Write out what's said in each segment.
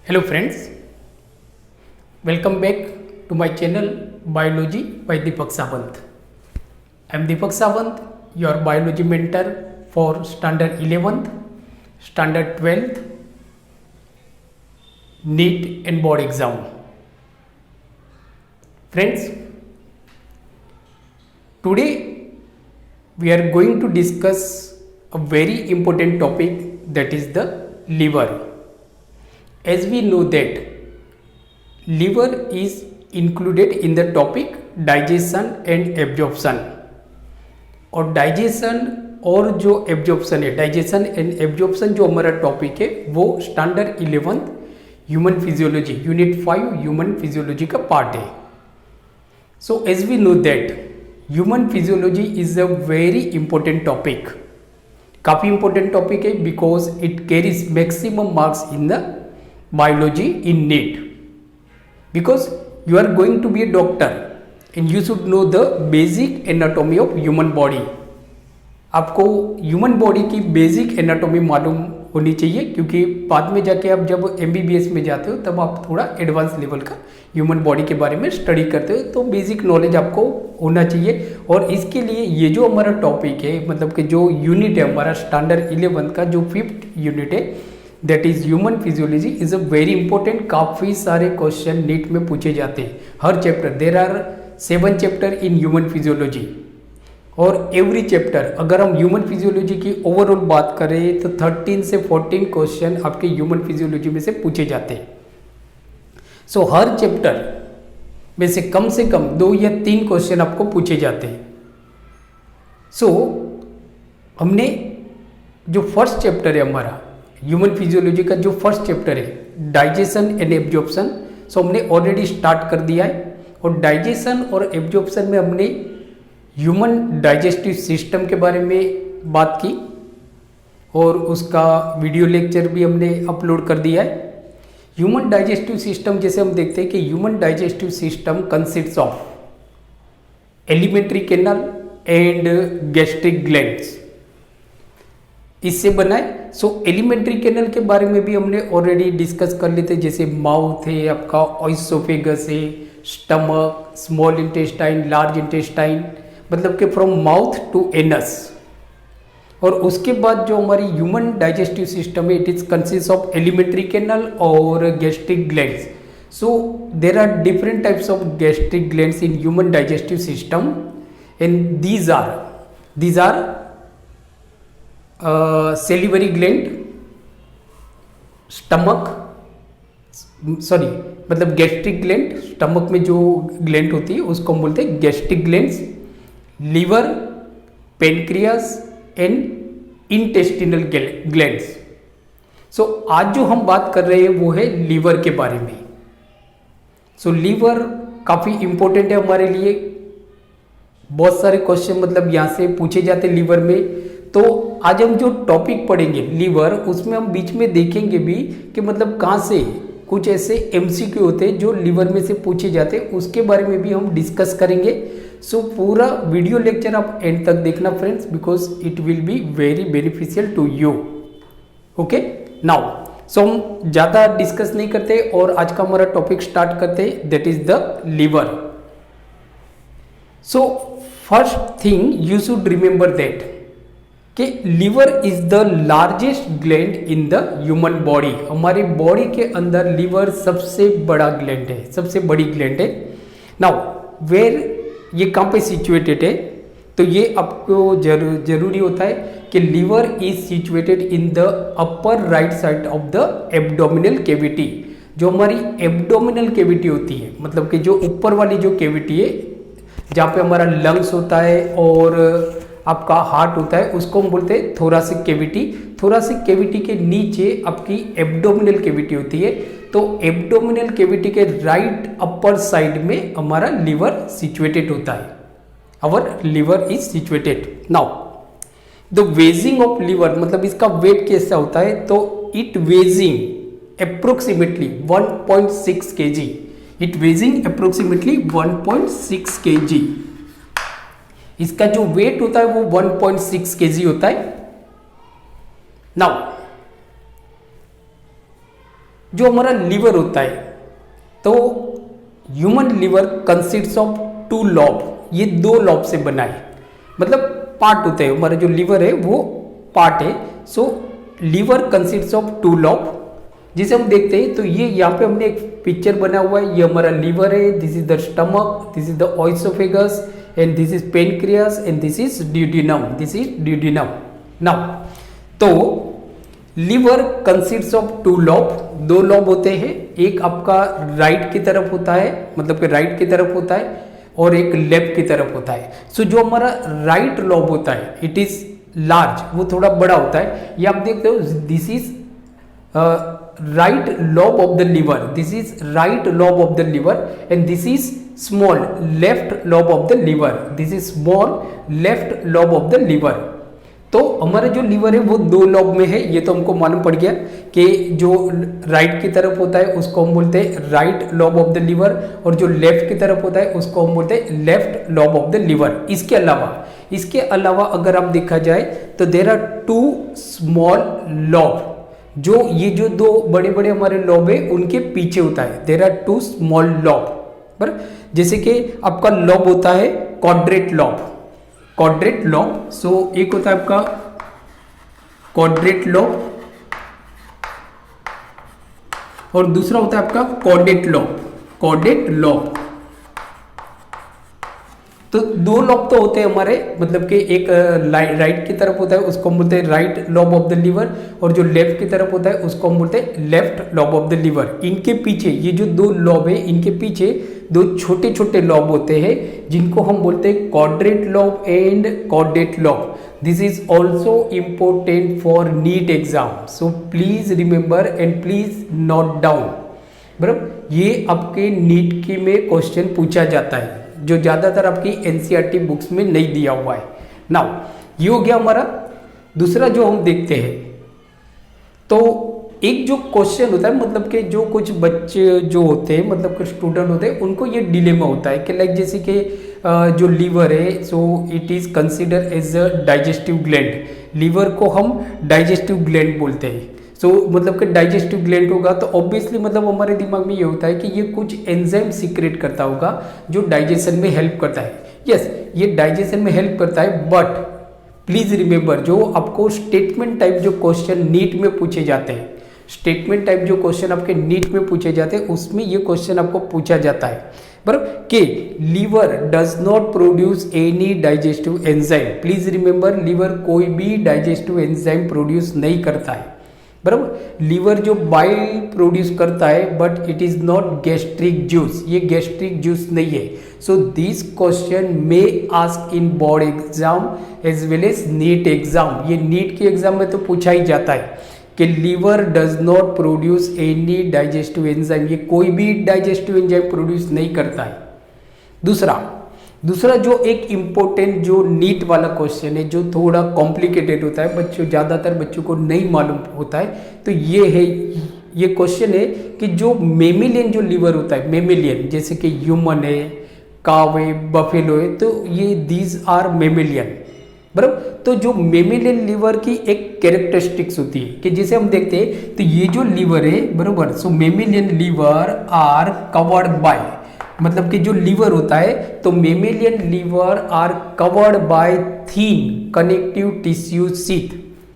Hello friends, welcome back to my channel Biology by Deepak Sawant. I am Deepak Sawant, your biology mentor for standard 11th, standard 12th, NEET and board exam. Friends, today we are going to discuss a very important topic, that is the liver. As we know that liver is included in the topic digestion and absorption, और digestion और जो absorption है, digestion and absorption जो हमारा topic है वो standard 11th human physiology unit 5 human physiology का part है. So as we know that human physiology is a very important topic. काफ़ी इंपॉर्टेंट टॉपिक है because it carries maximum marks in the biology in NEET, because you are going to be a doctor and you should know the basic anatomy of human body. आपको human body की basic anatomy मालूम होनी चाहिए, क्योंकि बाद में जाके आप जब MBBS में जाते हो तब आप थोड़ा एडवांस लेवल का ह्यूमन बॉडी के बारे में स्टडी करते हो, तो बेसिक नॉलेज आपको होना चाहिए. और इसके लिए ये जो हमारा टॉपिक है, मतलब कि जो यूनिट है हमारा स्टैंडर्ड 11 का जो 5th यूनिट है, that is human physiology, is a very important. काफ़ी सारे क्वेश्चन नीट में पूछे जाते हैं हर chapter. There are 7 chapter in human physiology, और एवरी चैप्टर अगर हम ह्यूमन फिजियोलॉजी की ओवरऑल बात करें तो 13 से 14 क्वेश्चन आपके ह्यूमन फिजियोलॉजी में से पूछे जाते हैं. सो हर चैप्टर में से कम 2 या 3 क्वेश्चन आपको पूछे जाते हैं. सो हमने जो फर्स्ट चैप्टर है हमारा ह्यूमन फिजियोलॉजी का, जो फर्स्ट चैप्टर है डाइजेशन एंड एब्जॉर्प्शन, सो हमने ऑलरेडी स्टार्ट कर दिया है. और डाइजेशन और एब्जॉर्प्शन में हमने ह्यूमन डाइजेस्टिव सिस्टम के बारे में बात की और उसका वीडियो लेक्चर भी हमने अपलोड कर दिया है. ह्यूमन डाइजेस्टिव सिस्टम जैसे हम देखते हैं कि human digestive system consists of alimentary canal and gastric glands, इससे बना है. सो एलिमेंट्री कैनल के बारे में भी हमने ऑलरेडी डिस्कस कर लेते, जैसे माउथ है आपका, ऑइसोफेगस है, stomach, small intestine, large intestine, मतलब कि फ्रॉम माउथ टू एनस. और उसके बाद जो हमारी ह्यूमन डाइजेस्टिव सिस्टम है, it is consist of alimentary canal और gastric glands. So there are different types of gastric glands in human digestive system, and these are salivary gland, stomach, sorry मतलब gastric gland, stomach में जो gland होती है उसको हम बोलते हैं gastric glands, liver, pancreas and intestinal glands. So आज जो हम बात कर रहे हैं वो है लीवर के बारे में. सो लीवर काफ़ी इंपॉर्टेंट है हमारे लिए. बहुत सारे क्वेश्चन मतलब यहाँ से पूछे जाते हैं लीवर में. तो आज हम जो टॉपिक पढ़ेंगे लीवर, उसमें हम बीच में देखेंगे भी कि मतलब कहाँ से कुछ ऐसे MCQ होते हैं जो लीवर में से पूछे जाते हैं, उसके बारे में भी हम डिस्कस करेंगे. सो पूरा वीडियो लेक्चर आप एंड तक देखना friends, because it will be very beneficial to you. Okay, now so हम ज़्यादा डिस्कस नहीं करते और आज का हमारा टॉपिक स्टार्ट करते, that is the liver. So first thing you should remember that कि liver is the largest gland in the human body. हमारी बॉडी के अंदर लीवर सबसे बड़ा ग्लैंड है, सबसे बड़ी ग्लैंड है. नाउ वेयर ये कहाँ पे सिचुएटेड है, तो ये आपको जरूरी होता है कि liver is situated in the upper right side of the abdominal cavity. जो हमारी एब्डोमिनल कैविटी होती है, मतलब कि जो ऊपर वाली जो कैविटी है जहाँ पे हमारा लंग्स होता है और आपका हार्ट होता है, उसको हम बोलते हैं थोरासिक कैविटी. थोरासिक कैविटी के नीचे आपकी एब्डोमिनल कैविटी होती है. तो एब्डोमिनल कैविटी के राइट अपर साइड में हमारा लीवर सिचुएटेड होता है. Our liver is situated. Now the weighing of liver, मतलब इसका वेट कैसा होता है, तो it weighing approximately 1.6 kg. It weighing approximately 1.6 kg. इसका जो वेट होता है वो 1.6 kg होता है. नाउ जो हमारा लीवर होता है, तो human liver consists of 2 lobe, ये 2 लॉब से बना है, मतलब पार्ट होते हैं, हमारा जो लीवर है वो पार्ट है। सो लीवर कंसिस्ट्स ऑफ 2 लॉब, जिसे हम देखते हैं। तो ये यहाँ पे हमने एक पिक्चर बना हुआ है, ये हमारा लीवर है, this is the stomach, this is the oesophagus and this is pancreas and this is duodenum, this is duodenum. Now तो liver consists of 2 lobe, 2 lobe होते हैं, एक आपका राइट की तरफ होता है, मतलब कि राइट की तरफ होता है, और एक लेफ्ट की तरफ होता है। सो जो हमारा राइट लॉब होता है इट इज लार्ज, वो थोड़ा बड़ा होता है। ये आप देखते हो, this is right lobe of the liver, this is right lobe of the liver, and this is small left lobe of the liver, this is small left lobe of the liver। तो हमारा जो liver है वो 2 lobe में है, ये तो हमको मालूम पड़ गया कि जो राइट की तरफ होता है उसको हम बोलते हैं right lobe of the liver, और जो लेफ्ट की तरफ होता है उसको हम बोलते हैं left lobe of the liver. इसके अलावा अगर आप देखा जाए तो देयर आर 2 स्मॉल लॉब, जो ये जो 2 बड़े बड़े हमारे लॉब है उनके पीछे होता है, देयर आर 2 स्मॉल लॉब। पर जैसे कि आपका लॉब होता है क्वाड्रेट लॉब, सो एक होता है आपका क्वाड्रेट लॉब और दूसरा होता है आपका कॉर्डेट लॉब। तो 2 लॉब तो होते हैं हमारे, मतलब कि एक राइट की तरफ होता है उसको हम बोलते हैं right lobe of the liver, और जो लेफ्ट की तरफ होता है उसको हम बोलते हैं left lobe of the liver. इनके पीछे ये जो 2 लॉब है, इनके पीछे 2 छोटे छोटे लॉब होते हैं जिनको हम बोलते हैं quadrate lobe and caudate lobe. This is also important for NEET exam, so please remember and please note down. बराबर, ये आपके नीट की में क्वेश्चन पूछा जाता है, जो ज़्यादातर आपकी एनसीईआरटी बुक्स में नहीं दिया हुआ है। नाउ ये हो गया हमारा। दूसरा जो हम देखते हैं, तो एक जो क्वेश्चन होता है, मतलब कि जो कुछ बच्चे जो होते हैं, मतलब कुछ स्टूडेंट होते हैं, उनको ये डिलेमा होता है कि लाइक जैसे कि जो लीवर है, so it is consider as a digestive gland. Liver को हम डाइजेस्टिव ग्लैंड बोलते हैं। सो मतलब कि डाइजेस्टिव ग्लैंड होगा तो ऑब्वियसली मतलब हमारे दिमाग में ये होता है कि ये कुछ एंजाइम सीक्रेट करता होगा जो डाइजेशन में हेल्प करता है। यस, ये डाइजेशन में हेल्प करता है, बट प्लीज रिमेंबर, जो आपको स्टेटमेंट टाइप जो क्वेश्चन नीट में पूछे जाते हैं, स्टेटमेंट टाइप जो क्वेश्चन आपके नीट में पूछे जाते हैं, उसमें ये क्वेश्चन आपको पूछा जाता है बराबर कि liver does not produce any digestive enzyme. Please remember, liver कोई भी डाइजेस्टिव एंजाइम प्रोड्यूस नहीं करता है बराबर। लीवर जो बाइल प्रोड्यूस करता है, but it is not gastric juice, ये गैस्ट्रिक जूस नहीं है। So this question may ask in board exam as well as NEET exam. ये नीट के एग्जाम में तो पूछा ही जाता है कि liver does not produce any digestive enzyme, ये कोई भी डाइजेस्टिव एंजाइम प्रोड्यूस नहीं करता है। दूसरा जो एक इम्पोर्टेंट जो नीट वाला क्वेश्चन है, जो थोड़ा कॉम्प्लिकेटेड होता है, ज़्यादातर बच्चों को नहीं मालूम होता है, तो ये क्वेश्चन है कि जो मेमिलियन जो लीवर होता है, मेमिलियन जैसे कि ह्यूमन है, काव है, बफेलो है, तो ये दीज आर मेमिलियन बराबर। तो जो मेमिलियन लीवर की एक कैरेक्टरिस्टिक्स होती है कि जैसे हम देखते हैं, तो ये जो लीवर है बराबर, so mammalian liver are covered by, मतलब कि जो लीवर होता है, तो mammalian liver are covered by thin connective tissue sheath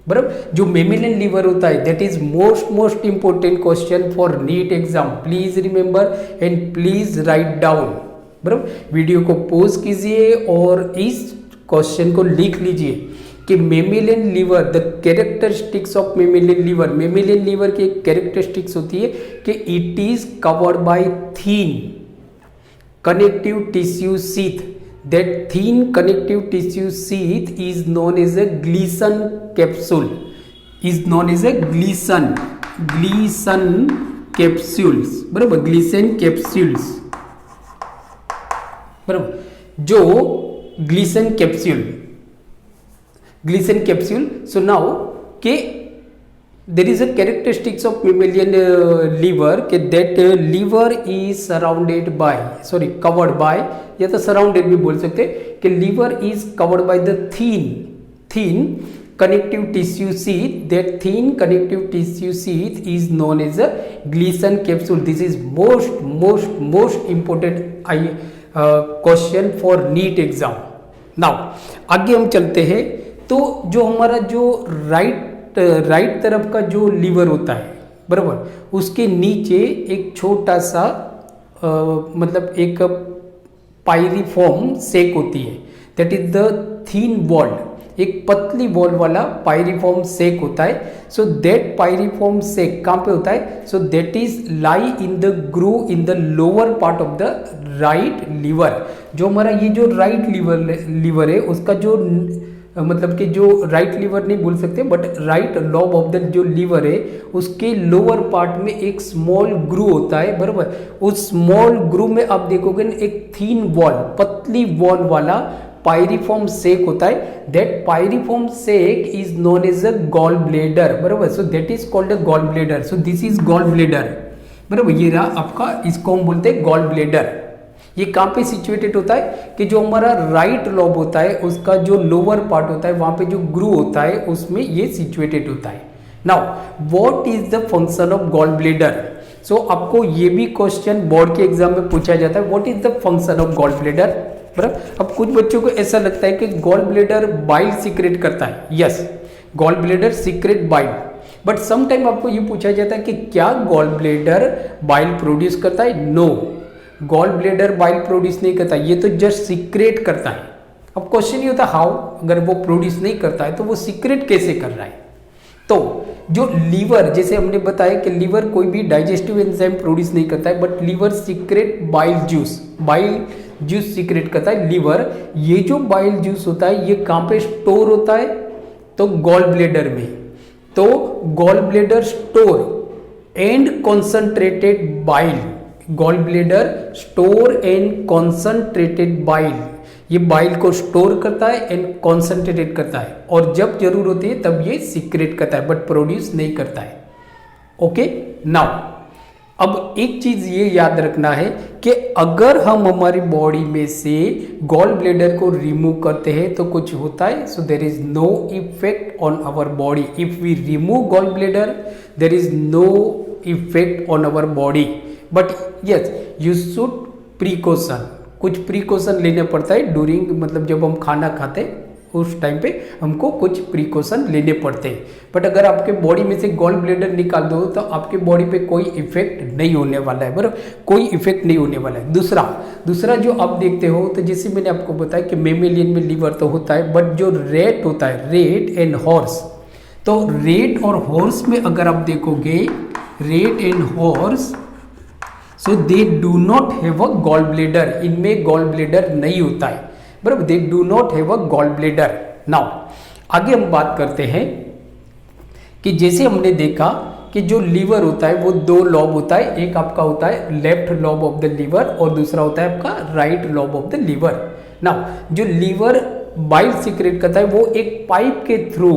बराबर। जो मेमिलियन लीवर होता है, that is most important question for NEET exam. Please remember and please write down बराबर। वीडियो को पॉज कीजिए और इस क्वेश्चन को लिख लीजिए कि mammalian liver, the characteristics of mammalian liver की एक कैरेक्टरिस्टिक्स होती है कि it is covered by thin connective tissue sheath. That thin connective tissue sheath is known as a Gleason capsule. Gleason capsules बराबर, Gleason capsules बराबर। जो Gleason capsule, so now के there is a characteristics of mammalian liver कि that liver is covered by, या तो surrounded भी बोल सकते हैं कि liver is covered by the thin connective tissue sheath, that thin connective tissue sheath is known as a Gleason capsule. This is most important question for NEET exam. Now आगे हम चलते हैं। तो जो हमारा जो राइट तरफ का जो लीवर होता है, बराबर, उसके नीचे एक छोटा सा मतलब एक पायरिफॉर्म सेक होती है, that is the thin wall, एक पतली वॉल वाला पायरिफॉर्म सेक होता है। सो दैट पायरिफॉर्म सेक कहाँ पे होता है? So that is lie in the groove in the lower part of the right liver. जो हमारा ये जो राइट लीवर है उसका जो मतलब कि जो राइट लीवर नहीं बोल सकते but right lobe of the जो लीवर है उसके लोअर पार्ट में एक स्मॉल ग्रू होता है, बराबर। उस स्मॉल ग्रू में आप देखोगे एक थीन वॉल, पतली वॉल वाला पायरिफॉर्म सेक होता है। That pyriform sac is known as a gall bladder, बराबर। So that is called a gall bladder. So this is gall bladder, बराबर। ये रहा आपका, इसको हम बोलते हैं गॉल ब्लेडर। ये कहाँ पे सिचुएटेड होता है कि जो हमारा राइट लॉब होता है उसका जो लोअर पार्ट होता है वहां पे जो ग्रू होता है उसमें ये सिचुएटेड होता है। Now what is the function of gall bladder? So आपको ये भी क्वेश्चन बोर्ड के एग्जाम में पूछा जाता है, what is the function of gall bladder, बराबर। अब कुछ बच्चों को ऐसा लगता है कि गॉल ब्लेडर बाइल सीक्रेट करता है। Yes, gall bladder secrete bile, but some time आपको ये पूछा जाता है कि क्या गॉल ब्लेडर बाइल प्रोड्यूस करता है? No, gall bladder bile produce नहीं करता, ये तो जस्ट सीक्रेट करता है। अब क्वेश्चन ये होता है हाउ, अगर वो प्रोड्यूस नहीं करता है तो वो सीक्रेट कैसे कर रहा है? तो जो लीवर, जैसे हमने बताया कि लीवर कोई भी डाइजेस्टिव एंजाइम प्रोड्यूस नहीं करता है but liver secrete bile juice secrete करता है लीवर। ये जो बाइल जूस होता है ये कहाँ पे स्टोर होता है? तो गॉल ब्लेडर में। तो gall bladder store and concentrated bile, gall bladder store and concentrated bile, ये बाइल को स्टोर करता है एंड कॉन्सेंट्रेटेड करता है, और जब जरूर होती है तब ये सीक्रेट करता है बट प्रोड्यूस नहीं करता है। ओके, नाउ अब एक चीज ये याद रखना है कि अगर हम हमारी बॉडी में से गॉल ब्लेडर को रिमूव करते हैं तो कुछ होता है। So there is no effect on our body. If we remove gall bladder there is no effect on our body, but yes you should precaution, कुछ प्रिकॉशन लेना पड़ता है ड्यूरिंग, मतलब जब हम खाना खाते उस टाइम पे हमको कुछ प्रिकॉशन लेने पड़ते हैं। बट अगर आपके बॉडी में से गॉल ब्लेडर निकाल दो तो आपके बॉडी पे कोई इफेक्ट नहीं होने वाला है, बराबर, कोई इफेक्ट नहीं होने वाला है। दूसरा जो आप देखते हो, तो जैसे मैंने आपको बताया कि मेमेलियन में लीवर तो होता है बट जो रेट होता है, रेट एंड हॉर्स, तो रेट और हॉर्स में अगर आप देखोगे, rat and horse, so they do not have a gall bladder, इनमें गॉल ब्लेडर नहीं होता है, बराबर। They do not have a gall bladder. Now आगे हम बात करते हैं कि जैसे हमने देखा कि जो लीवर होता है वो दो लॉब होता है, एक आपका होता है left lobe of the liver और दूसरा होता है आपका right lobe of the liver. Now जो लीवर बाइल सीक्रेट करता है वो एक पाइप के थ्रू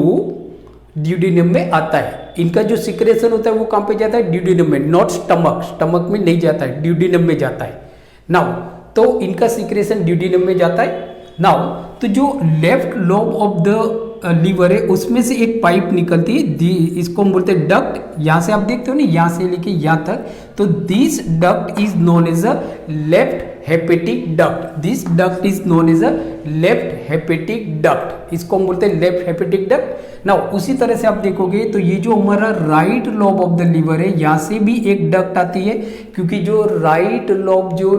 ड्यूडेनम में आता है। इनका जो सिक्रेशन होता है वो कहाँ पे जाता है? ड्यूडेनम में, नॉट स्टमक में नहीं जाता है, ड्यूडेनम में जाता है। नाउ तो इनका सिक्रेशन ड्यूडेनम में जाता है। नाउ तो जो left lobe of the liver है उसमें से एक पाइप निकलती है, इसको हम बोलते हैं डक्ट। यहाँ से आप देखते हो ना, यहाँ से लेके यहाँ तक, तो this duct is known as a left hepatic duct. This duct is known as a left hepatic duct, इसको हम बोलते हैं लेफ्ट हेपेटिक डक्ट। नाउ उसी तरह से आप देखोगे तो ये जो हमारा right lobe of the liver है यहाँ से भी एक डक्ट आती है, क्योंकि जो राइट लॉब जो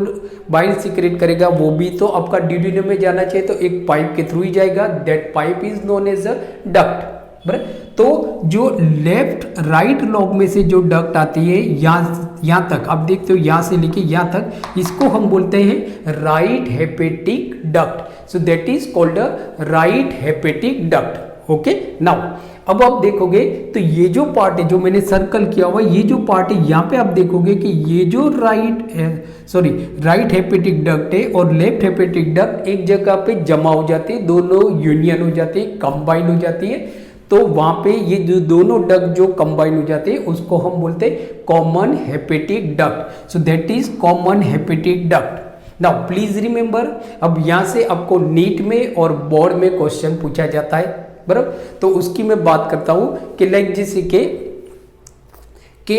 बाइल सीक्रेट करेगा वो भी तो आपका ड्यूडेनम में जाना चाहिए, तो एक पाइप के थ्रू ही जाएगा, that pipe is known as a duct, बराबर। तो जो लेफ्ट राइट लॉब में से जो डक्ट आती है यहाँ तक आप देखते हो, यहाँ से लेके यहाँ तक, इसको हम बोलते हैं right hepatic duct. So that is called a right hepatic duct. Okay, now अब आप देखोगे तो ये जो पार्ट है जो मैंने सर्कल किया हुआ, ये जो पार्ट है यहाँ पे आप देखोगे कि ये जो राइट हेपेटिक डक्ट है और लेफ्ट हेपेटिक डक्ट एक जगह पे जमा हो जाते हैं, दोनों यूनियन हो जाते हैं, कंबाइन हो जाती है। तो वहां पे ये जो दोनों डक्ट जो कंबाइन हो जाते हैं उसको हम बोलते हैं common hepatic duct. So that is common hepatic duct. Now please remember, अब यहाँ से आपको नीट में और बोर्ड में क्वेश्चन पूछा जाता है, बराबर। तो उसकी मैं बात करता हूँ कि लाइक जैसे कि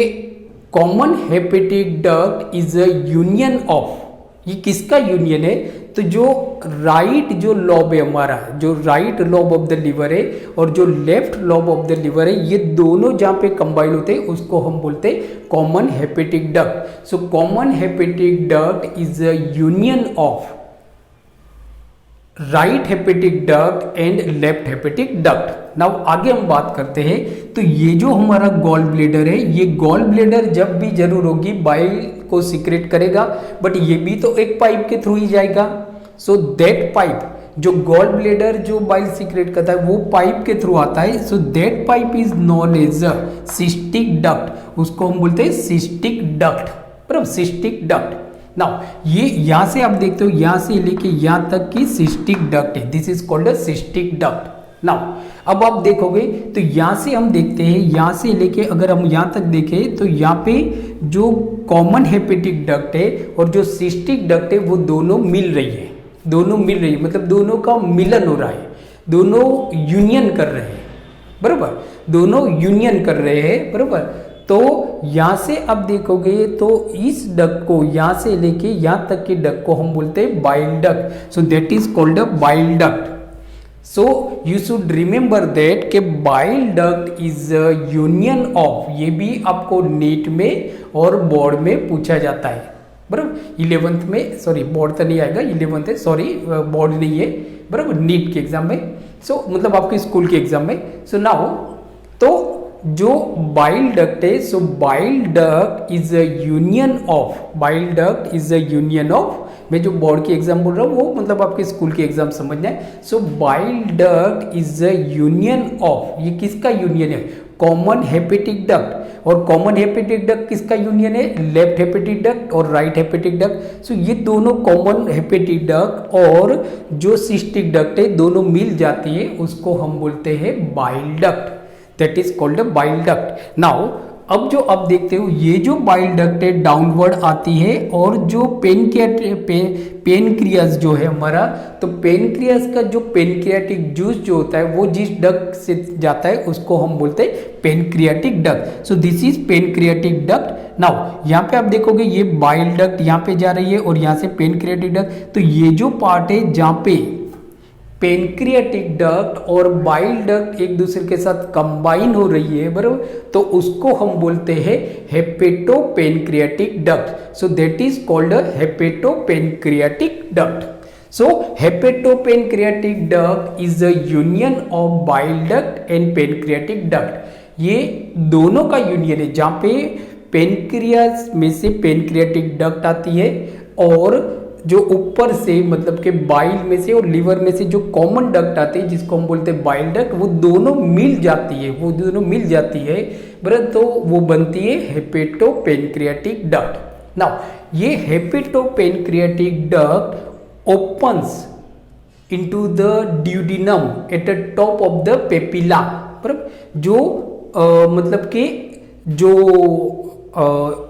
common hepatic duct is a union of, ये किसका यूनियन है, तो जो राइट जो लॉब है हमारा, जो right lobe of the liver है और जो left lobe of the liver है, ये दोनों जहां पे कंबाइन होते हैं उसको हम बोलते हैं common hepatic duct. So common hepatic duct is a union of right hepatic duct and left hepatic duct. Now आगे हम बात करते हैं, तो ये जो हमारा गॉल ब्लेडर है, ये गॉल ब्लेडर जब भी जरूर होगी बाइल को सीक्रेट करेगा, बट ये भी तो एक पाइप के थ्रू ही जाएगा। सो दैट पाइप, जो गॉल ब्लेडर जो बाइल सीक्रेट करता है वो पाइप के थ्रू आता है। So that pipe is known as a cystic duct, उसको हम बोलते हैं सिस्टिक डक्ट, बराबर, सिस्टिक डक्ट। नाउ ये यहां से आप देखते हो, यहां से लेके यहां तक की सिस्टिक डक्ट है, this is called a cystic duct. Now अब आप देखोगे तो यहां से हम देखते हैं, यहां से लेके अगर हम यहां तक देखें तो यहां पे जो कॉमन हेपेटिक डक्ट है और जो सिस्टिक डक्ट है वो दोनों मिल रही है, दोनों मिल रही है, मतलब दोनों का मिलन हो रहा है, दोनों यूनियन कर रहे हैं, बराबर, दोनों यूनियन कर रहे हैं, बराबर। तो यहां से अब देखोगे तो इस डक्ट को यहां से लेके यहां तक के डक्ट को हम बोलते हैं bile duct. So that is called a bile duct. So you should remember that के bile duct is a union of, ये भी आपको नीट में और बोर्ड में पूछा जाता है, बराबर। 11th में, सॉरी बोर्ड तो नहीं आएगा, 11th है, सॉरी बोर्ड नहीं है, बराबर, नीट के एग्जाम में। सो मतलब आपके स्कूल के एग्जाम में। सो नाउ तो जो बाइल डक्ट है, so bile duct is a union of, bile duct is a union of, मैं जो बोर्ड की एग्जाम बोल रहा हूँ वो मतलब आपके स्कूल के एग्जाम समझना है। So bile duct is a union of, ये किसका यूनियन है, कॉमन हेपेटिक डक्ट। और कॉमन हेपेटिक डक्ट किसका यूनियन है, लेफ्ट हेपेटिक डक्ट और राइट हेपेटिक डक्ट। सो ये दोनों कॉमन हेपेटिक डक्ट और जो सिस्टिक डक्ट है दोनों मिल जाती है, उसको हम बोलते हैं bile duct, that is called a bile duct. Now अब जो आप देखते हो ये जो बाइल डक्ट है डाउनवर्ड आती है, और जो पेनक्रियास जो है हमारा, तो पेनक्रियास का जो पेनक्रियाटिक जूस जो होता है वो जिस डक्ट से जाता है उसको हम बोलते हैं pancreatic duct. So this is pancreatic duct. Now यहाँ पे आप देखोगे ये बाइल डक्ट यहाँ पे जा रही है और यहाँ से पेनक्रियाटिक डक्ट, तो ये जो पार्ट है जहाँ पे पेनक्रियाटिक डक्ट और बाइल डक्ट एक दूसरे के साथ कंबाइन हो रही है, बराबर, तो उसको हम बोलते हैं hepatopancreatic duct. So that is called a hepatopancreatic duct. So hepatopancreatic duct is a union of bile duct and pancreatic duct. ये दोनों का यूनियन है जहां पे पेनक्रियास में से पेनक्रियाटिक डक्ट आती है और जो ऊपर से मतलब के बाइल में से और लिवर में से जो कॉमन डक्ट आती है जिसको हम बोलते हैं बाइल डक्ट, वो दोनों मिल जाती है, वो दोनों मिल जाती है, बराबर, तो वो बनती है हेपेटोपेनक्रियाटिक डक्ट। नाउ ये hepatopancreatic duct opens into the duodenum at the top of the papilla, बराबर, जो मतलब के जो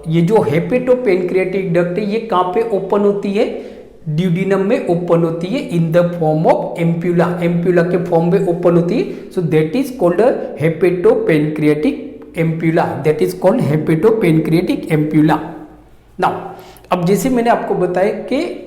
ये जो हेपेटोपेनक्रियाटिक डक्ट है ये कहाँ पे ओपन होती है, ड्यूडिनम में ओपन होती है in the form of ampulla, ampulla के फॉर्म में ओपन होती है। So that is called hepatopancreatic ampulla, that is called hepatopancreatic ampulla. Now अब जैसे मैंने आपको बताया कि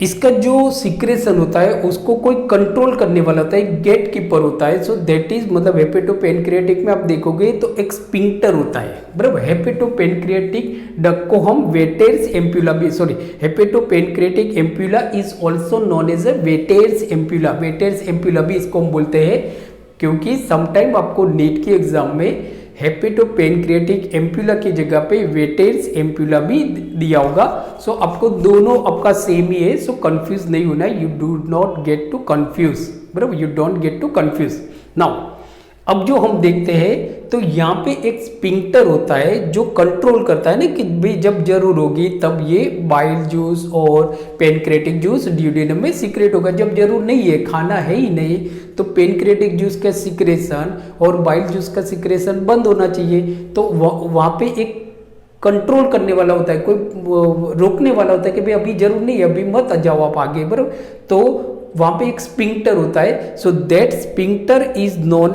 इसका जो सिक्रेशन होता है उसको कोई कंट्रोल करने वाला होता है, गेट कीपर होता है। सो दैट इज मतलब हेपेटोपेनक्रियाटिक में आप देखोगे तो एक स्पिंक्टर होता है, बराबर। हेपेटोपेनक्रियाटिक डक्ट को हम वेटेर्स एम्प्यूला भी, sorry, hepatopancreatic ampulla is also known as a Vater's ampulla, Vater's ampulla भी इसको हम बोलते हैं, क्योंकि समटाइम आपको नीट के एग्जाम में हेपेटोपेनक्रियाटिक एम्प्यूला की जगह पे वेटेर्स एम्प्यूला भी दिया होगा। सो आपको दोनों आपका सेम ही है, सो कंफ्यूज नहीं होना, you do not get to confuse, बराबर, you don't get to confuse. Now अब जो हम देखते हैं तो यहाँ पे एक स्पिंक्टर होता है जो कंट्रोल करता है ना कि भाई जब जरूर होगी तब ये बाइल जूस और पेनक्रियाटिक जूस ड्यूडेनम में सीक्रेट होगा, जब जरूर नहीं है, खाना है ही नहीं, तो पेनक्रियाटिक जूस का सिक्रेशन और बाइल जूस का सिक्रेशन बंद होना चाहिए। तो वहाँ पे एक कंट्रोल करने वाला होता है, कोई रोकने वाला होता है कि भाई अभी जरूर नहीं है, अभी मत जाओ आप आगे, बराबर। तो वहां पे एक स्पिंक्टर होता है. So that sphincter is known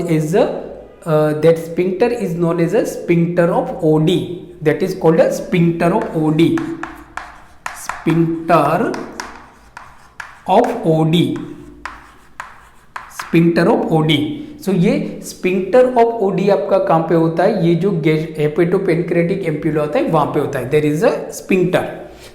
as a sphincter of Oddi. That is called a sphincter of Oddi. Sphincter of Oddi. Sphincter of Oddi. So ये स्पिंक्टर ऑफ ओडी आपका कहां पे होता है? ये जो हेपेटोपेनक्रेटिक एम्पुला होता है वहां पे होता है. There is a sphincter.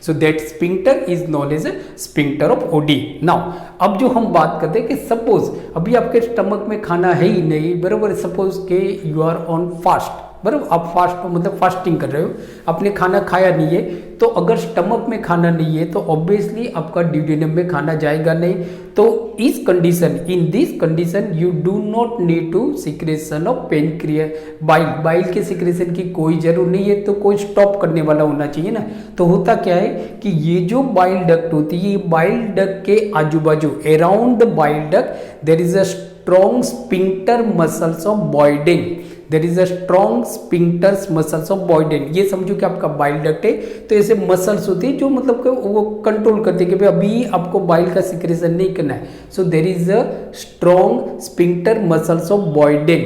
So that sphincter is known as a sphincter of Oddi. Now अब जो हम बात करते हैं कि सपोज अभी आपके स्टमक में खाना है ही नहीं, बराबर. सपोज के यू आर ऑन फास्ट, बराबर. आप फास्ट मतलब फास्टिंग कर रहे हो, आपने खाना खाया नहीं है. तो अगर स्टमक में खाना नहीं है तो ऑब्वियसली आपका ड्यूडेनम में खाना जाएगा नहीं. तो इस condition, in this condition you do not need to secretion of pancreas bile. Bile के सिक्रेशन की कोई जरूर नहीं है. तो कोई स्टॉप करने वाला होना चाहिए ना. तो होता क्या है कि ये जो बाइल डक्ट होती है, ये बाइल डक्ट के आजू बाजू around the bile duct there is a strong sphincter muscles of Boyden. There is a strong sphincters muscles of Boyden. ये समझो कि आपका बाइल डक्ट है, तो ऐसे मसल्स होती है जो मतलब कि वो कंट्रोल करते हैं कि भाई अभी आपको बाइल का सिक्रेशन नहीं करना है. So there is a strong sphincter muscles of Boyden,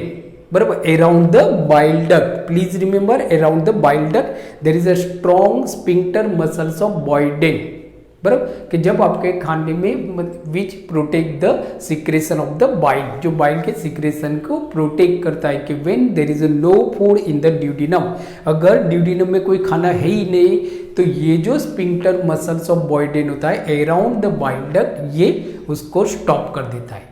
बराबर, around the bile duct. Please remember, around the bile duct there is a strong sphincter muscles of Boyden, बराबर. कि जब आपके खाने में which protect the secretion of the bile, जो bile के secretion को प्रोटेक्ट करता है कि when there is no food in the duodenum. अगर ड्यूडेनम में कोई खाना है ही नहीं तो ये जो स्पिंक्टर मसल्स ऑफ बॉयडेन होता है अराउंड द बाइल डक्ट, ये उसको स्टॉप कर देता है.